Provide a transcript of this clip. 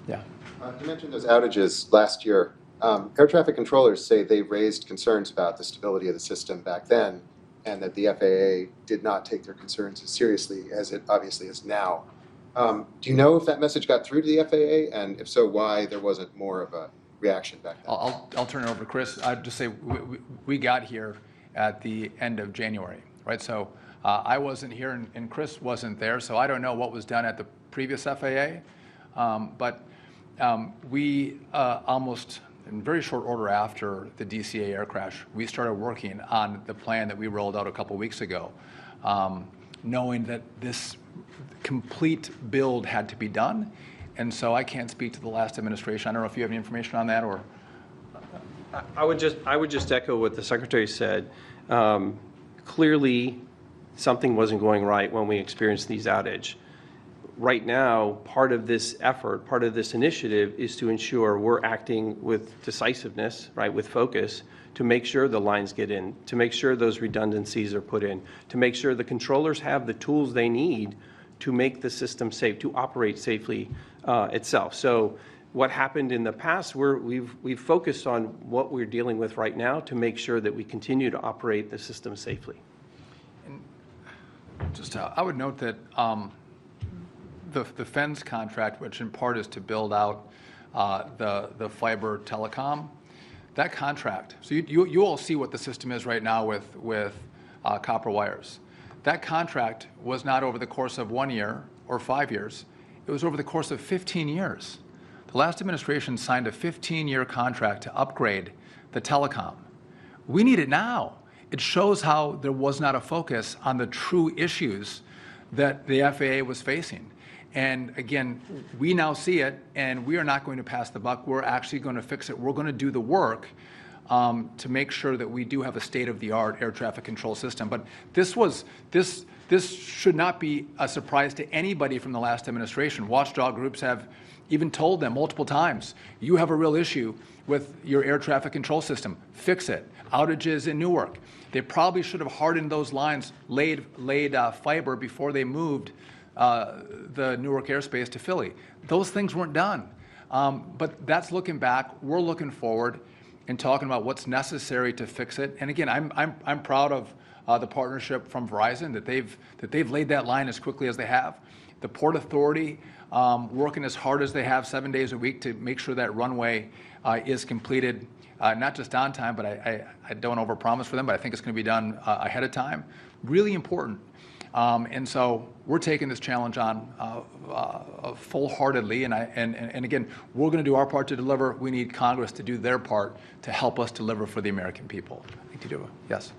Yeah. You mentioned those outages last year. Air traffic controllers say they raised concerns about the stability of the system back then, and that the FAA did not take their concerns as seriously as it obviously is now. Do you know if that message got through to the FAA, and if so, why there wasn't more of a reaction back then? I'll turn it over to Chris. I'd just say we got here at the end of January, right? So I wasn't here and Chris wasn't there, so I don't know what was done at the previous FAA. But we almost in very short order after the DCA air crash, we started working on the plan that we rolled out a couple weeks ago, knowing that this complete build had to be done. And so I can't speak to the last administration. I don't know if you have any information on that, or I would just echo what the Secretary said. Clearly, something wasn't going right when we experienced these outages. Right now, part of this effort, part of this initiative is to ensure we're acting with decisiveness, right, with focus, to make sure the lines get in, to make sure those redundancies are put in, to make sure the controllers have the tools they need to make the system safe, to operate safely itself. So what happened in the past, we've focused on what we're dealing with right now to make sure that we continue to operate the system safely. And just I would note that the FENS contract, which in part is to build out the fiber telecom, that contract, so you all see what the system is right now with copper wires. That contract was not over the course of 1 year or 5 years. It was over the course of 15 years. The last administration signed a 15-year contract to upgrade the telecom. We need it now. It shows how there was not a focus on the true issues that the FAA was facing. And again, we now see it, and we are not going to pass the buck. We're actually going to fix it. We're going to do the work to make sure that we do have a state-of-the-art air traffic control system. But this should not be a surprise to anybody from the last administration. Watchdog groups have even told them multiple times, you have a real issue with your air traffic control system. Fix it. Outages in Newark. They probably should have hardened those lines, laid fiber before they moved the Newark airspace to Philly. Those things weren't done. But that's looking back. We're looking forward and talking about what's necessary to fix it. And again, I'm proud of the partnership from Verizon that they've laid that line as quickly as they have. The Port Authority working as hard as they have 7 days a week to make sure that runway is completed, not just on time, but I don't overpromise for them, but I think it's going to be done ahead of time. Really important. And so we're taking this challenge on full-heartedly, and again, we're going to do our part to deliver. We need Congress to do their part to help us deliver for the American people. I think you do. Yes.